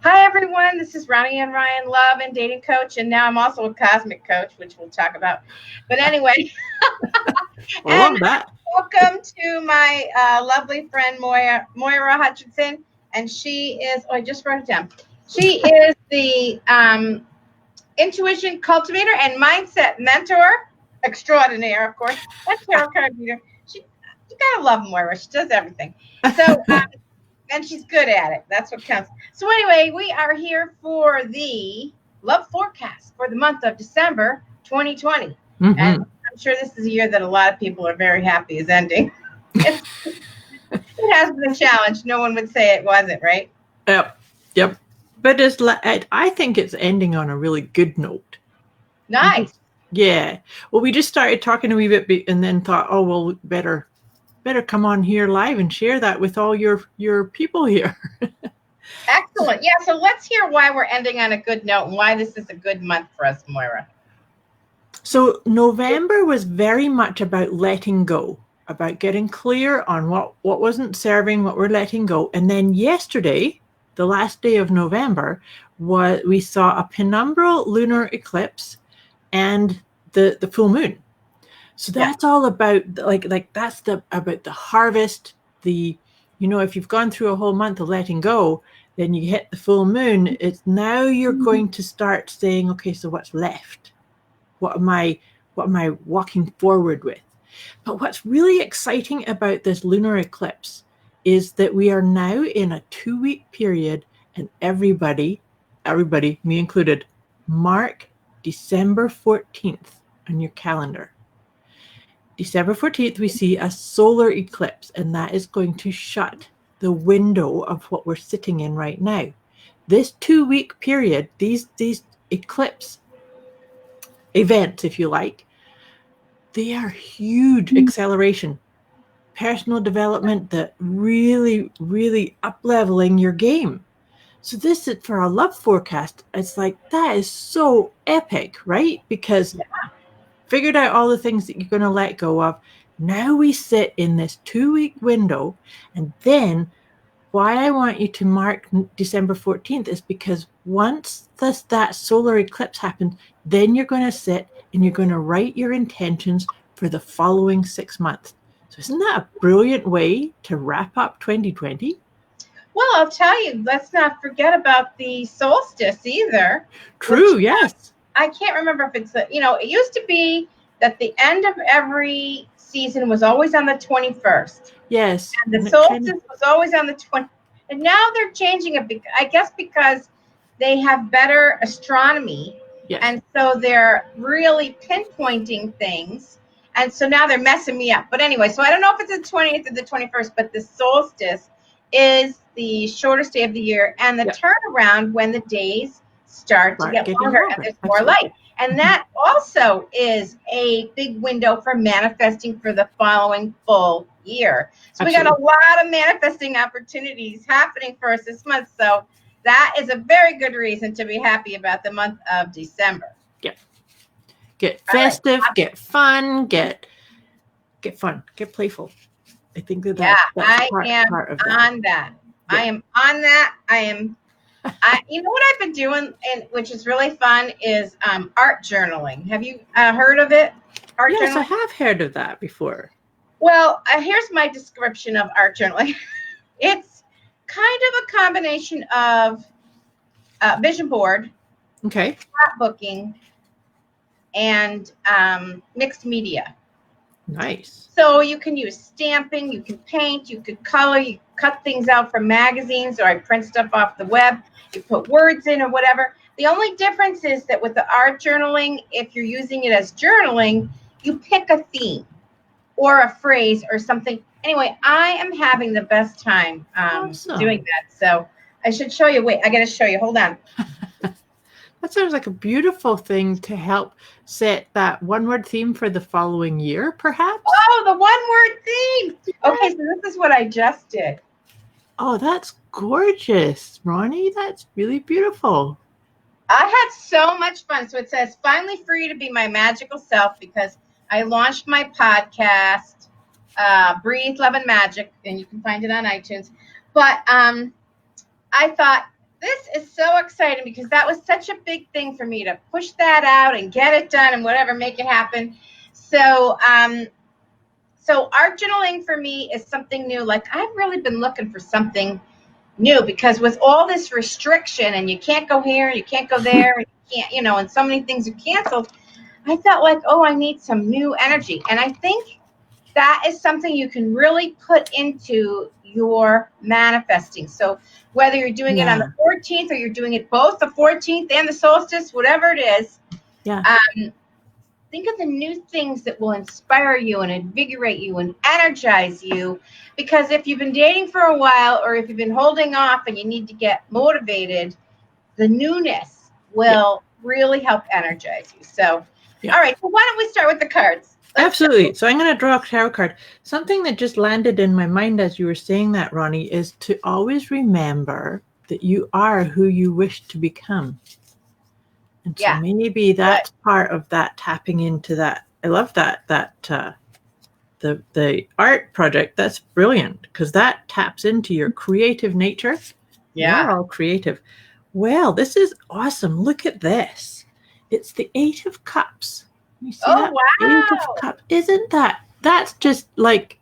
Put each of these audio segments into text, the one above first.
Hi, everyone. This is Ronnie and Ryan, love and dating coach, and now I'm also a cosmic coach, which we'll talk about. But anyway, I and love that. welcome to my lovely friend Moira Hutchinson, and she is. Oh, I just wrote it down. She is the intuition cultivator and mindset mentor extraordinaire, of course, and tarot card reader. You gotta love Moira. She does everything. So and she's good at it. That's what counts. So anyway, we are here for the love forecast for the month of December 2020. And Mm-hmm. I'm sure this is a year that a lot of people are very happy is ending. It has been a challenge. No one would say it wasn't, right? Yep. Yep. But I think it's ending on a really good note. We Nice. just, yeah. Well, we just started talking a wee bit, and then thought, oh well, better come on here live and share that with all your people here. Excellent. Yeah, so let's hear why we're ending on a good note and why this is a good month for us, Moira. So November was very much about letting go, about getting clear on what wasn't serving, what we're letting go. And then yesterday, the last day of November, we saw a penumbral lunar eclipse and the full moon. So Yeah. that's all about that's the about the harvest, the if you've gone through a whole month of letting go, then you hit the full moon, it's now you're going to start saying, okay, so what's left? What am I walking forward with? But what's really exciting about this lunar eclipse is that we are now in a 2-week period, and everybody, me included, mark December 14th on your calendar. December 14th, we see a solar eclipse, and that is going to shut the window of what we're sitting in right now. This 2-week period, these eclipse events, if you like, they are huge acceleration, personal development that really, really up leveling your game. So this is for a love forecast. It's like that is so epic, right? Because figured out all the things that you're going to let go of. Now we sit in this 2-week window, and then why I want you to mark December 14th is because once that solar eclipse happens, then you're going to sit and you're going to write your intentions for the following 6 months. So isn't that a brilliant way to wrap up 2020? Well, I'll tell you, let's not forget about the solstice either, which True, yes. I can't remember if it's, it used to be that the end of every season was always on the 21st. Yes. And And the it kind solstice of, was always on the 20th. And now they're changing it, I guess, because they have better astronomy. yes. And so they're really pinpointing things. And so now they're messing me up. But anyway, so I don't know if it's the 20th or the 21st, but the solstice is the shortest day of the year and the Yep. turnaround when the days start to Start get getting longer and longer. there's more light. Absolutely. And that also is a big window for manifesting for the following full year. So we got a Absolutely. lot of manifesting opportunities happening for us this month. So that is a very good reason to be happy about the month of December. Yep. Get All right. festive, get fun, get fun, get playful. I think Yeah, that's I am part of that. on that. I Yeah. am on that. You know what I've been doing, and which is really fun, is art journaling. Have you heard of it? Art Yes, I journaling? have heard of that before. Well, here's my description of art journaling. It's kind of a combination of vision board, Okay. scrapbooking, and mixed media. Nice. So you can use stamping, you can paint, you could color, you cut things out from magazines, or I print stuff off the web, you put words in or whatever. The only difference is that with the art journaling, if you're using it as journaling, you pick a theme or a phrase or something. Anyway, I am having the best time doing Awesome. that. So I should show you. Wait, I got to show you. Hold on. That sounds like a beautiful thing to help set that one word theme for the following year, perhaps. Oh, the one word theme. Okay, Yes. so this is what I just did. Oh, that's gorgeous, Ronnie. That's really beautiful. I had so much fun. So it says, finally free to be my magical self, because I launched my podcast, Breathe, Love, and Magic, and you can find it on iTunes. But I thought, this is so exciting because that was such a big thing for me to push that out and get it done and whatever, make it happen. So, so art journaling for me is something new. Like I've really been looking for something new because with all this restriction and you can't go here, you can't go there, and you can't, and so many things are canceled. I felt like, oh, I need some new energy. And I think that is something you can really put into your manifesting. So whether you're doing it on the 14th or you're doing it both the 14th and the solstice, whatever it is, think of the new things that will inspire you and invigorate you and energize you. Because if you've been dating for a while or if you've been holding off and you need to get motivated, the newness will really help energize you. So, all right. So why don't we start with the cards? Absolutely. So I'm going to draw a tarot card. Something that just landed in my mind as you were saying that, Ronnie, is to always remember that you are who you wish to become. And so maybe that's part of that tapping into that. I love that the art project. That's brilliant because that taps into your creative nature. Yeah. You're all creative. Well, this is awesome. Look at this. It's the 8 of Cups. You see that? Wow. 8 of Cups. Isn't that's just like,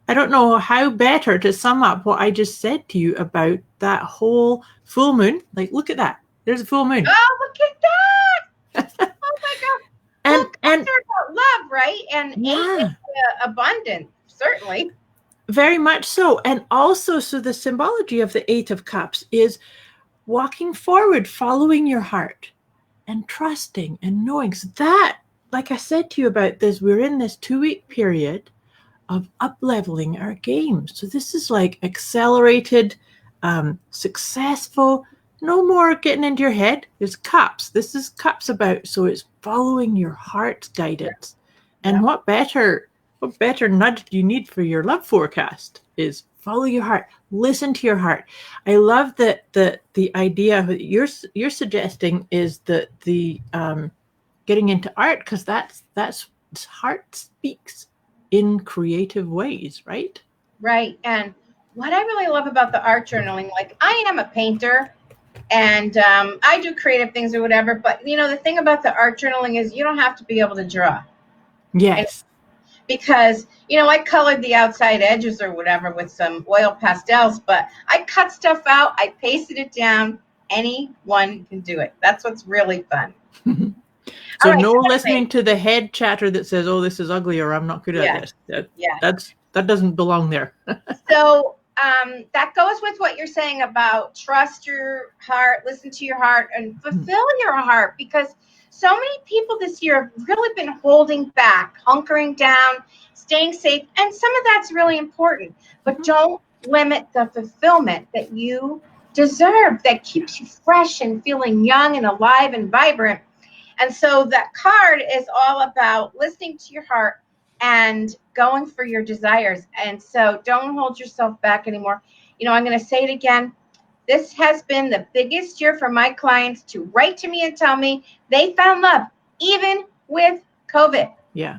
I don't know how better to sum up what I just said to you about that whole full moon. Like, look at that. There's a full moon. Oh, look at that. Oh my God. And about love, right? And 8 is abundant, certainly. Very much so. And also, so the symbology of the 8 of Cups is walking forward, following your heart and trusting and knowing. So that, like I said to you about this, we're in this 2-week period of up-leveling our game. So this is like accelerated, successful, no more getting into your head. There's cups. This is cups about. So it's following your heart's guidance. And what better nudge do you need for your love forecast is follow your heart. Listen to your heart. I love that the idea that you're suggesting is that the getting into art, because that's heart speaks in creative ways, right? Right. And what I really love about the art journaling, like I am a painter and I do creative things or whatever, but the thing about the art journaling is you don't have to be able to draw. Yes. Because, I colored the outside edges or whatever with some oil pastels, but I cut stuff out, I pasted it down. Anyone can do it. That's what's really fun. So no listening to the head chatter that says, oh, this is ugly or I'm not good at this. That doesn't belong there. So that goes with what you're saying about trust your heart, listen to your heart, and fulfill your heart, because so many people this year have really been holding back, hunkering down, staying safe, and some of that's really important. But don't limit the fulfillment that you deserve, that keeps you fresh and feeling young and alive and vibrant. And so that card is all about listening to your heart and going for your desires. And so don't hold yourself back anymore. I'm going to say it again. This has been the biggest year for my clients to write to me and tell me they found love, even with COVID. Yeah.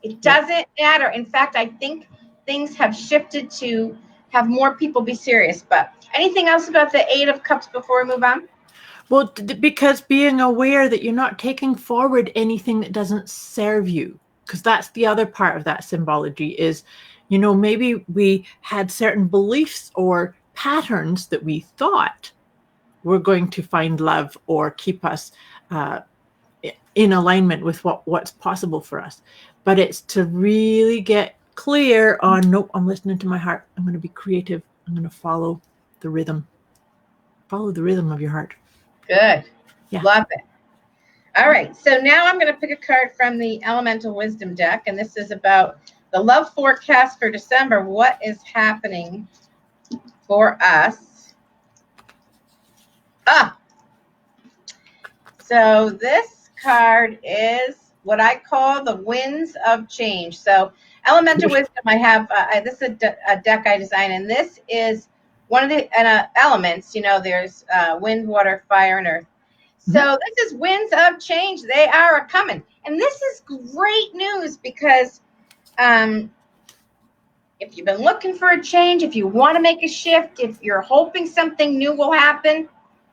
It doesn't matter. In fact, I think things have shifted to have more people be serious. But anything else about the 8 of Cups before we move on? Well, because being aware that you're not taking forward anything that doesn't serve you, because that's the other part of that symbology is, maybe we had certain beliefs or patterns that we thought were going to find love or keep us in alignment with what's possible for us. But it's to really get clear on, nope, I'm listening to my heart. I'm going to be creative. I'm going to follow the rhythm. Follow the rhythm of your heart. Good. Yeah. Love it. All right. So now I'm going to pick a card from the Elemental Wisdom deck. And this is about the love forecast for December. What is happening for us? So this card is what I call the winds of change. So Elemental Wisdom, I have, this is a deck I designed, and this is one of the elements, there's wind, water, fire, and earth. So this is winds of change. They are a coming. And this is great news because if you've been looking for a change, if you want to make a shift, if you're hoping something new will happen,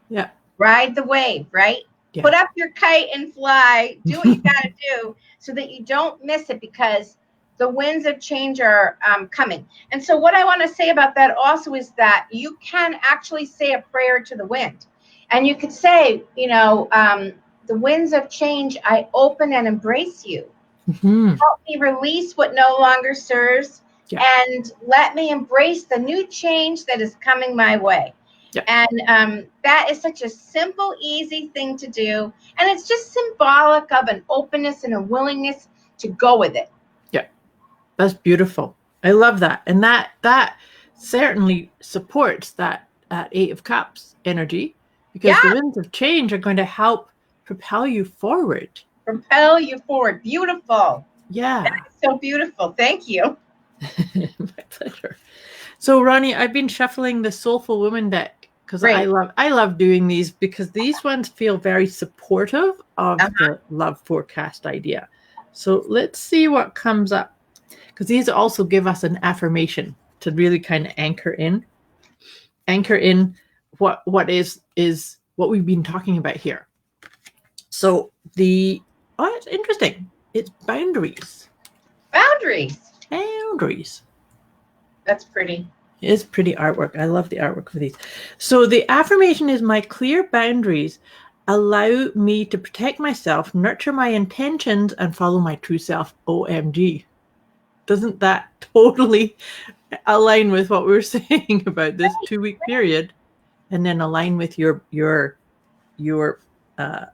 Yeah. Ride the wave, right? Yeah. Put up your kite and fly. Do what you got to do so that you don't miss it, because the winds of change are coming. And so what I want to say about that also is that you can actually say a prayer to the wind. And you could say, the winds of change, I open and embrace you. Mhm. Help me release what no longer serves, Yeah. and let me embrace the new change that is coming my way. Yeah. And that is such a simple, easy thing to do. And it's just symbolic of an openness and a willingness to go with it. Yeah. That's beautiful. I love that. And that certainly supports that Eight of Cups energy, because the winds of change are going to help propel you forward. Propel you forward. Beautiful. Yeah. That's so beautiful. Thank you. My pleasure. So Ronnie, I've been shuffling the Soulful Woman deck because I love doing these, because these ones feel very supportive of the love forecast idea. So let's see what comes up, because these also give us an affirmation to really kind of anchor in what is what we've been talking about here. So it's interesting. It's boundaries. Boundaries. That's pretty. It is pretty artwork. I love the artwork for these. So the affirmation is, my clear boundaries allow me to protect myself, nurture my intentions, and follow my true self. OMG. Doesn't that totally align with what we were saying about this 2-week period, and then align with your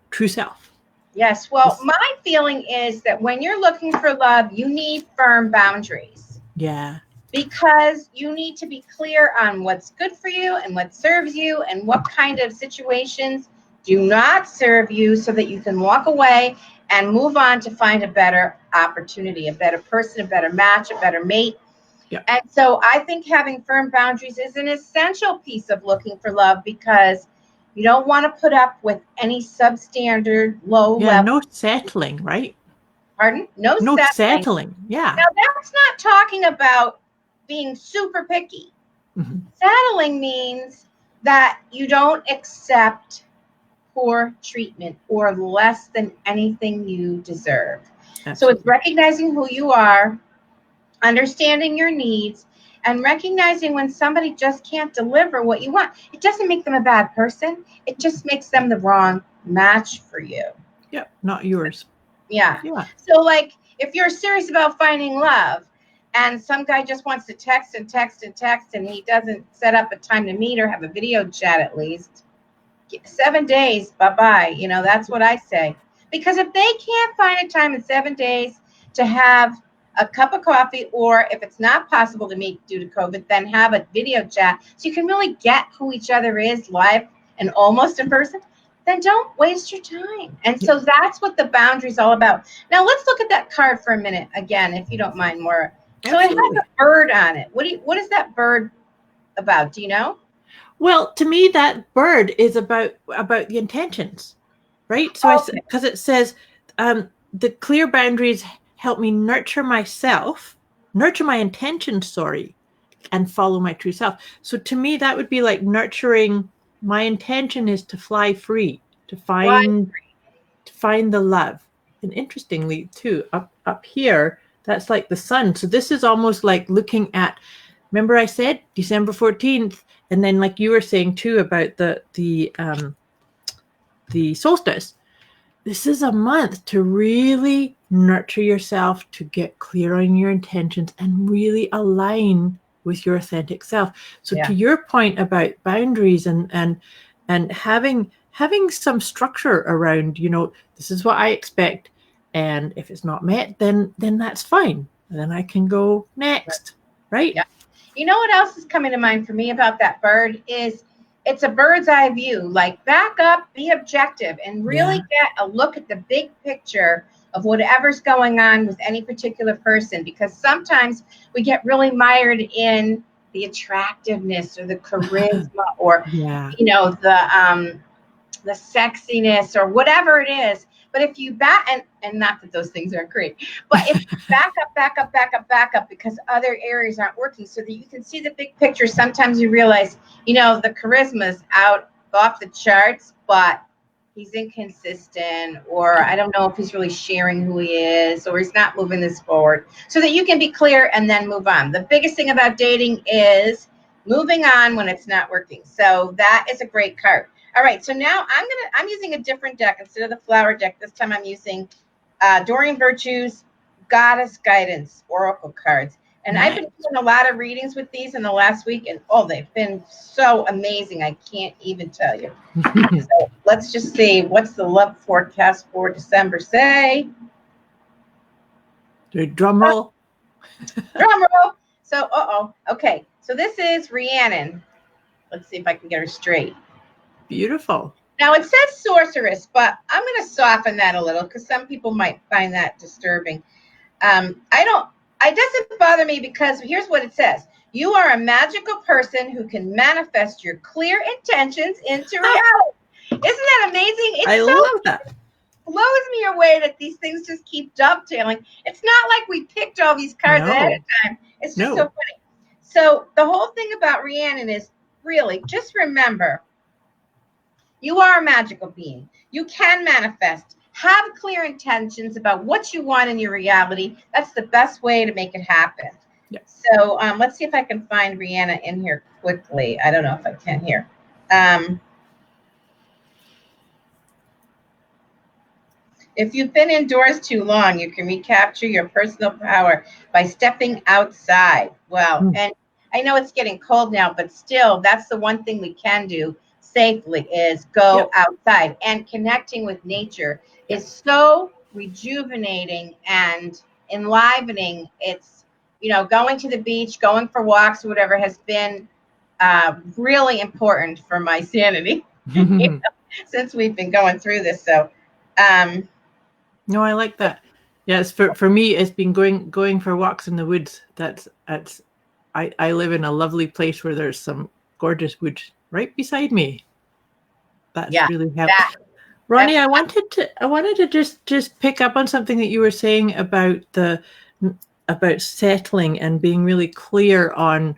true self? Yes. Well, my feeling is that when you're looking for love, you need firm boundaries. Yeah. Because you need to be clear on what's good for you and what serves you, and what kind of situations do not serve you, so that you can walk away and move on to find a better opportunity, a better person, a better match, a better mate. Yeah. And so I think having firm boundaries is an essential piece of looking for love, because you don't want to put up with any substandard, low level. No settling, right? Pardon? No settling. Yeah. Now, that's not talking about being super picky. Mm-hmm. Settling means that you don't accept poor treatment or less than anything you deserve. Absolutely. So it's recognizing who you are, understanding your needs, and recognizing when somebody just can't deliver what you want. It doesn't make them a bad person. It just makes them the wrong match for you. Yep, not yours. Yeah. So, like, if you're serious about finding love, and some guy just wants to text, and he doesn't set up a time to meet or have a video chat at least, 7 days, bye-bye. That's what I say. Because if they can't find a time in 7 days to have a cup of coffee, or if it's not possible to meet due to COVID, then have a video chat so you can really get who each other is live and almost in person, then don't waste your time. And so that's what the boundary is all about. Now, let's look at that card for a minute again, if you don't mind, Maura. So it has a bird on it. What is that bird about? Do you know? Well, to me, that bird is about the intentions, right? So because it says the clear boundaries help me nurture myself, nurture my intentions, and follow my true self. So to me, that would be like nurturing. My intention is to fly free, to find the love. And interestingly, too, up here, that's like the sun. So this is almost like looking at. Remember, I said December 14th, and then like you were saying too about the solstice. This is a month to really nurture yourself, to get clear on your intentions, and really align with your authentic self. So to your point about boundaries and having some structure around, this is what I expect, and if it's not met, then that's fine. Then I can go next, right? Yeah. You know what else is coming to mind for me about that bird is it's a bird's eye view. Like, back up, be objective, and really get a look at the big picture of whatever's going on with any particular person, because sometimes we get really mired in the attractiveness or the charisma or the sexiness or whatever it is. But if you and not that those things aren't great, but if you back up, because other areas aren't working, so that you can see the big picture, sometimes you realize, the charisma's out off the charts, but he's inconsistent, or I don't know if he's really sharing who he is, or he's not moving this forward, so that you can be clear and then move on. The biggest thing about dating is moving on when it's not working. So that is a great card. All right, so now I'm using a different deck instead of the flower deck. This time I'm using Doreen Virtue's Goddess Guidance Oracle cards. And I've been doing a lot of readings with these in the last week, and they've been so amazing. I can't even tell you. So let's just see. What's the love forecast for December say? Drum roll. Drum roll. So, okay. So this is Rhiannon. Let's see if I can get her straight. Beautiful. Now it says sorceress, but I'm going to soften that a little because some people might find that disturbing. It doesn't bother me because here's what it says. You are a magical person who can manifest your clear intentions into reality. Isn't that amazing? I love that. Blows me away that these things just keep dovetailing. It's not like we picked all these cards ahead of time. It's just so funny. So the whole thing about Rhiannon is really just remember, you are a magical being. You can manifest. Have clear intentions about what you want in your reality. That's the best way to make it happen. Yes. So let's see if I can find Rhiannon in here quickly. I don't know if I can here. If you've been indoors too long, you can recapture your personal power by stepping outside. Well, and I know it's getting cold now, but still, that's the one thing we can do safely is go outside. And connecting with nature is so rejuvenating and enlivening. It's, going to the beach, going for walks, or whatever has been really important for my sanity since we've been going through this. So, no, I like that. Yes, for me, it's been going for walks in the woods. I live in a lovely place where there's some gorgeous woods right beside me. That's really helped. Ronnie, I wanted to just pick up on something that you were saying about settling and being really clear on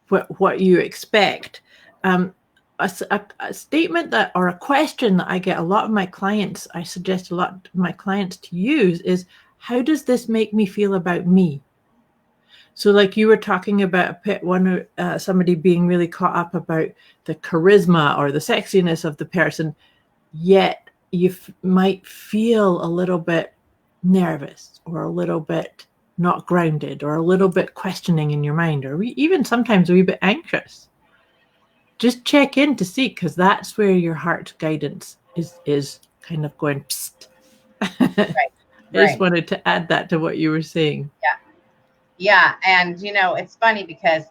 what you expect. A statement or a question that I get a lot of my clients, I suggest a lot of my clients to use is, how does this make me feel about me? So like you were talking about somebody being really caught up about the charisma or the sexiness of the person, yet you might feel a little bit nervous or a little bit not grounded or a little bit questioning in your mind, or even sometimes a wee bit anxious. Just check in to see, because that's where your heart guidance is kind of going, psst. Right. I just wanted to add that to what you were saying. Yeah. And, it's funny because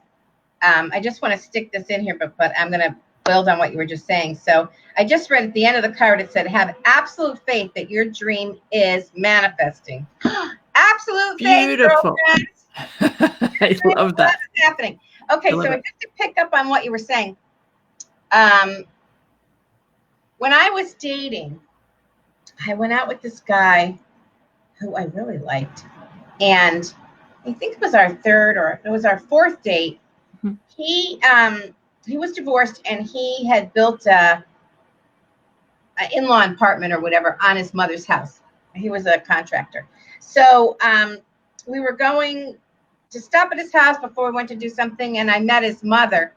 I just want to stick this in here, but I'm going to build on what you were just saying. So I just read at the end of the card, it said, have absolute faith that your dream is manifesting. Absolute faith. Beautiful. I love that. What's happening? Okay, so just to pick up on what you were saying, when I was dating, I went out with this guy who I really liked, and I think it was our fourth date. Mm-hmm. He was divorced, and he had built an in-law apartment or whatever on his mother's house. He was a contractor. So we were going to stop at his house before we went to do something, and I met his mother.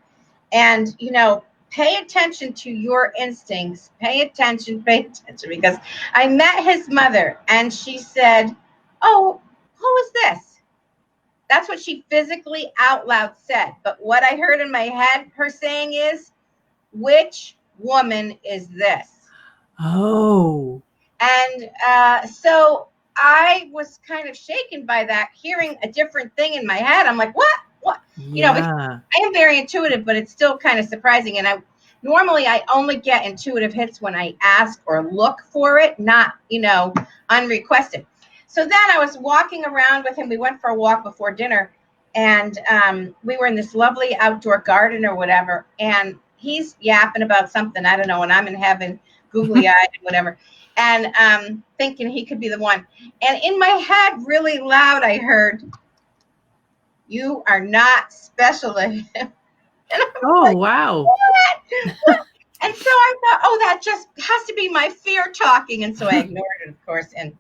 And, pay attention to your instincts. Pay attention, because I met his mother, and she said, "Oh, who is this?" That's what she physically out loud said. But what I heard in my head her saying is, "Which woman is this?" Oh. And so I was kind of shaken by that, hearing a different thing in my head. I'm like, what? I am very intuitive, but it's still kind of surprising. And normally I only get intuitive hits when I ask or look for it, not, unrequested. So then I was walking around with him. We went for a walk before dinner, and we were in this lovely outdoor garden or whatever. And he's yapping about something, I don't know, and I'm in heaven, googly-eyed and whatever. And thinking he could be the one. And in my head, really loud, I heard, "You are not special to him." Oh, like, wow. What? And so I thought, oh, that just has to be my fear talking. And so I ignored it, of course. And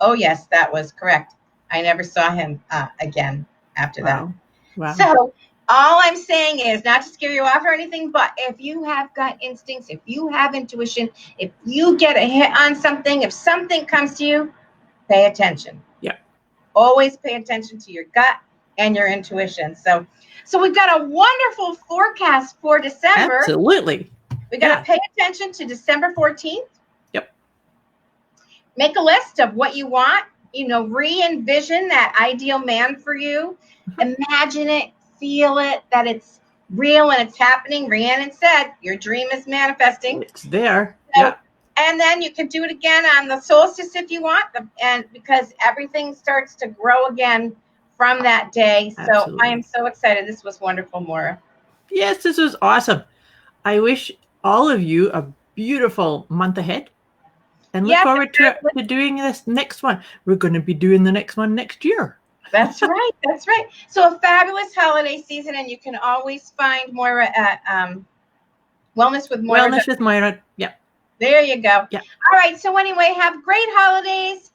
oh, yes, that was correct. I never saw him again after that. Wow. So all I'm saying is not to scare you off or anything, but if you have gut instincts, if you have intuition, if you get a hit on something, if something comes to you, pay attention. Yeah. Always pay attention to your gut and your intuition. So we've got a wonderful forecast for December. Absolutely. We got to pay attention to December 14th. Yep. Make a list of what you want. Re-envision that ideal man for you. Imagine it, feel it, that it's real and it's happening. Rhiannon said, your dream is manifesting. It's there. So, yeah. And then you can do it again on the solstice if you want, and because everything starts to grow again from that day. Absolutely. So I am so excited. This was wonderful, Maura. Yes, this was awesome. I wish all of you a beautiful month ahead. And look forward to doing this next one. We're going to be doing the next one next year. That's right. That's right. So a fabulous holiday season, and you can always find Moira at Wellness with Moira. Wellness with Moira. Yeah. There you go. Yeah. All right. So anyway, have great holidays,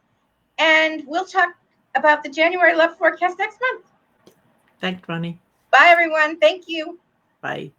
and we'll talk about the January Love Forecast next month. Thanks, Ronnie. Bye, everyone. Thank you. Bye.